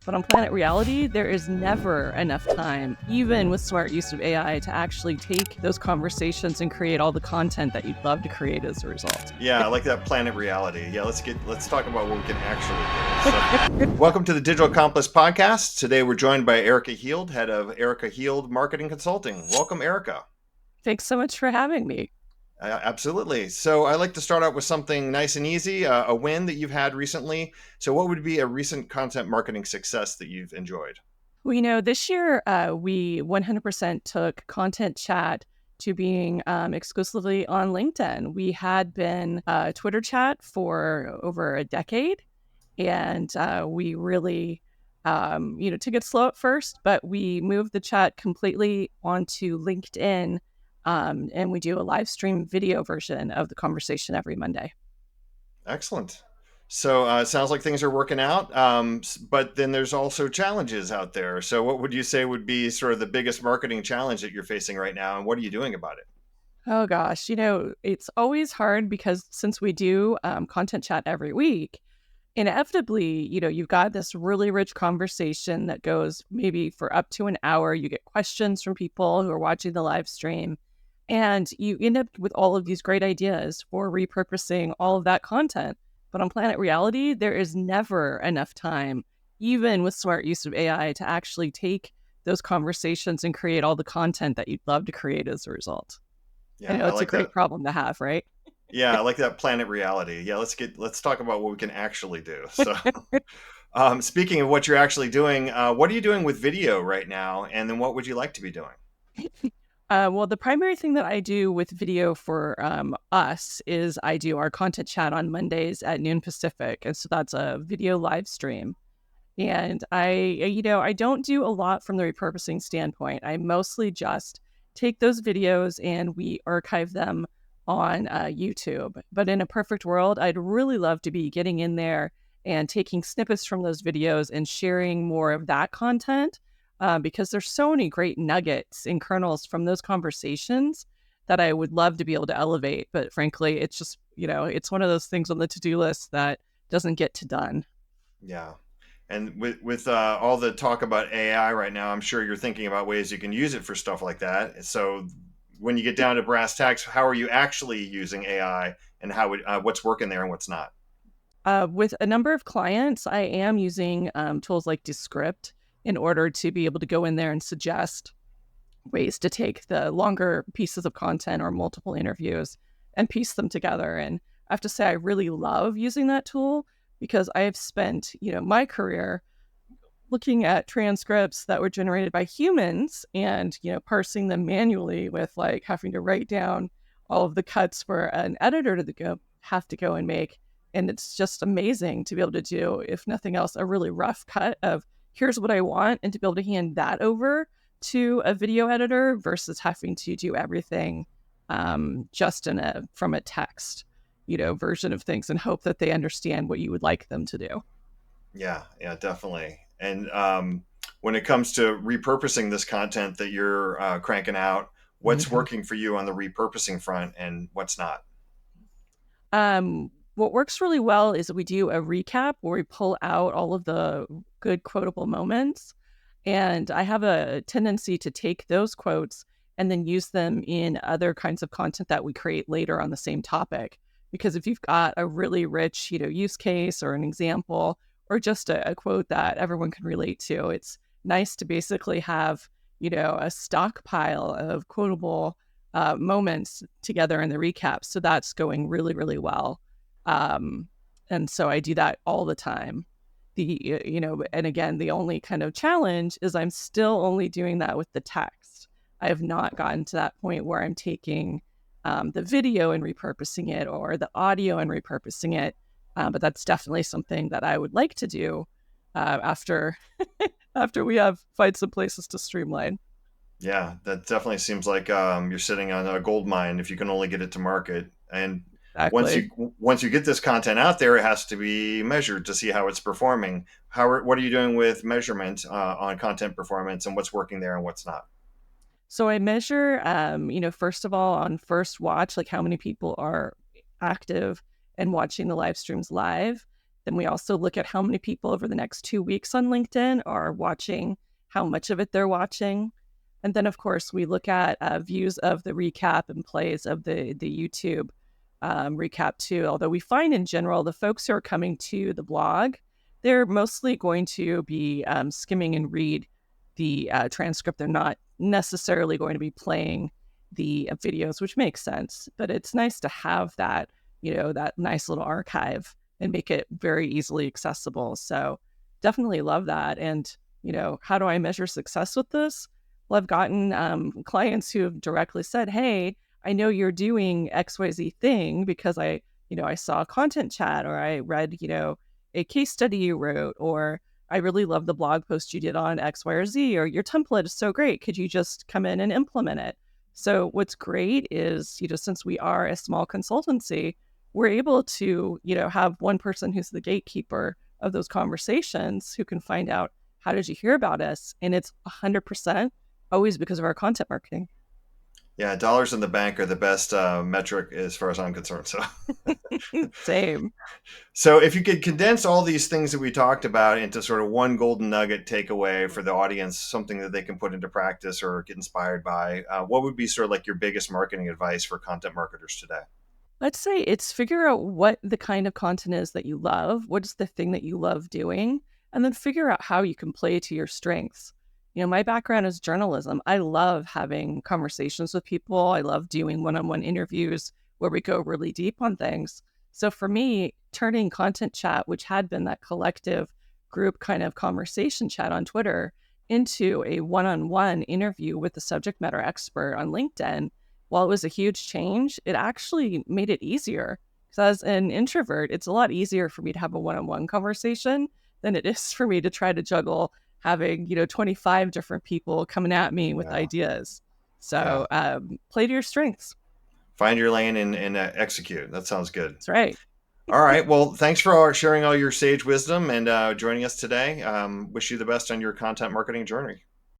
But on Planet Reality, there is never enough time, even with smart use of AI, to actually take those conversations and create all the content that you'd love to create as a result. Yeah, I like that Planet Reality. Yeah, let's talk about what we can actually do. So, welcome to the Digital Accomplice podcast. Today we're joined by Erica Heald, head of Erica Heald Marketing Consulting. Welcome, Erica. Thanks so much for having me. Absolutely. So I like to start out with something nice and easy, a win that you've had recently. So what would be a recent content marketing success that you've enjoyed? Well, this year we 100% took content chat to being exclusively on LinkedIn. We had been Twitter chat for over a decade, and we really, took it slow at first, but we moved the chat completely onto LinkedIn, and we do a live stream video version of the conversation every Monday. Excellent. So it sounds like things are working out, but then there's also challenges out there. So what would you say would be sort of the biggest marketing challenge that you're facing right now, and what are you doing about it? Oh gosh, it's always hard because since we do content chat every week, inevitably, you've got this really rich conversation that goes maybe for up to an hour. You get questions from people who are watching the live stream, and you end up with all of these great ideas for repurposing all of that content. But on Planet Reality, there is never enough time, even with smart use of AI, to actually take those conversations and create all the content that you'd love to create as a result. I Yeah, know I it's a like great that. problem to have, right? Yeah, I like that Planet Reality. Yeah, let's talk about what we can actually do. So, speaking of what you're actually doing, what are you doing with video right now, and then what would you like to be doing? Well, the primary thing that I do with video for us is I do our content chat on Mondays at noon Pacific. And so that's a video live stream. And I don't do a lot from the repurposing standpoint. I mostly just take those videos and we archive them on YouTube. But in a perfect world, I'd really love to be getting in there and taking snippets from those videos and sharing more of that content, because there's so many great nuggets and kernels from those conversations that I would love to be able to elevate. But frankly, it's just, it's one of those things on the to-do list that doesn't get to done. Yeah, and with all the talk about AI right now, I'm sure you're thinking about ways you can use it for stuff like that. So, when you get down to brass tacks, how are you actually using AI, and what's working there and what's not? With a number of clients, I am using tools like Descript in order to be able to go in there and suggest ways to take the longer pieces of content or multiple interviews and piece them together. And I have to say, I really love using that tool because I have spent, my career looking at transcripts that were generated by humans and, parsing them manually with like having to write down all of the cuts for an editor have to go and make. And it's just amazing to be able to do, if nothing else, a really rough cut of here's what I want, and to be able to hand that over to a video editor versus having to do everything just from a text, version of things and hope that they understand what you would like them to do. Yeah, yeah, definitely. And when it comes to repurposing this content that you're cranking out, what's Mhm. working for you on the repurposing front, and what's not? What works really well is that we do a recap where we pull out all of the good quotable moments. And I have a tendency to take those quotes and then use them in other kinds of content that we create later on the same topic. Because if you've got a really rich, use case or an example or just a quote that everyone can relate to, it's nice to basically have, a stockpile of quotable moments together in the recap. So that's going really, really well. Um, and so I do that all the time. And again, the only kind of challenge is I'm still only doing that with the text. I have not gotten to that point where I'm taking the video and repurposing it or the audio and repurposing it. But that's definitely something that I would like to do after after we have find some places to streamline. Yeah, that definitely seems like you're sitting on a gold mine if you can only get it to market. And Exactly. once you get this content out there, it has to be measured to see how it's performing. What are you doing with measurement on content performance, and what's working there and what's not? So I measure, first of all, on first watch, like how many people are active and watching the live streams live. Then we also look at how many people over the next 2 weeks on LinkedIn are watching, how much of it they're watching. And then, of course, we look at views of the recap and plays of the YouTube recap too. Although we find in general, the folks who are coming to the blog, they're mostly going to be skimming and read the transcript. They're not necessarily going to be playing the videos, which makes sense. But it's nice to have that, that nice little archive and make it very easily accessible. So definitely love that. And, how do I measure success with this? Well, I've gotten clients who have directly said, hey, I know you're doing XYZ thing because I saw a content chat, or I read, a case study you wrote, or I really love the blog post you did on X, Y, or Z, or your template is so great. Could you just come in and implement it? So what's great is, since we are a small consultancy, we're able to, have one person who's the gatekeeper of those conversations who can find out, how did you hear about us? And it's 100% always because of our content marketing. Yeah, dollars in the bank are the best metric as far as I'm concerned. So, Same. so if you could condense all these things that we talked about into sort of one golden nugget takeaway for the audience, something that they can put into practice or get inspired by, what would be sort of like your biggest marketing advice for content marketers today? Let's say it's figure out what the kind of content is that you love. What's the thing that you love doing? And then figure out how you can play to your strengths. My background is journalism. I love having conversations with people. I love doing one on one interviews where we go really deep on things. So for me, turning content chat, which had been that collective group kind of conversation chat on Twitter, into a one on one interview with the subject matter expert on LinkedIn, while it was a huge change, it actually made it easier. Because as an introvert, it's a lot easier for me to have a one on one conversation than it is for me to try to juggle having, 25 different people coming at me with Yeah, ideas. yeah. So play to your strengths. Find your lane and execute. That sounds good. That's right. All right. Well, thanks for sharing all your sage wisdom and joining us today. Wish you the best on your content marketing journey.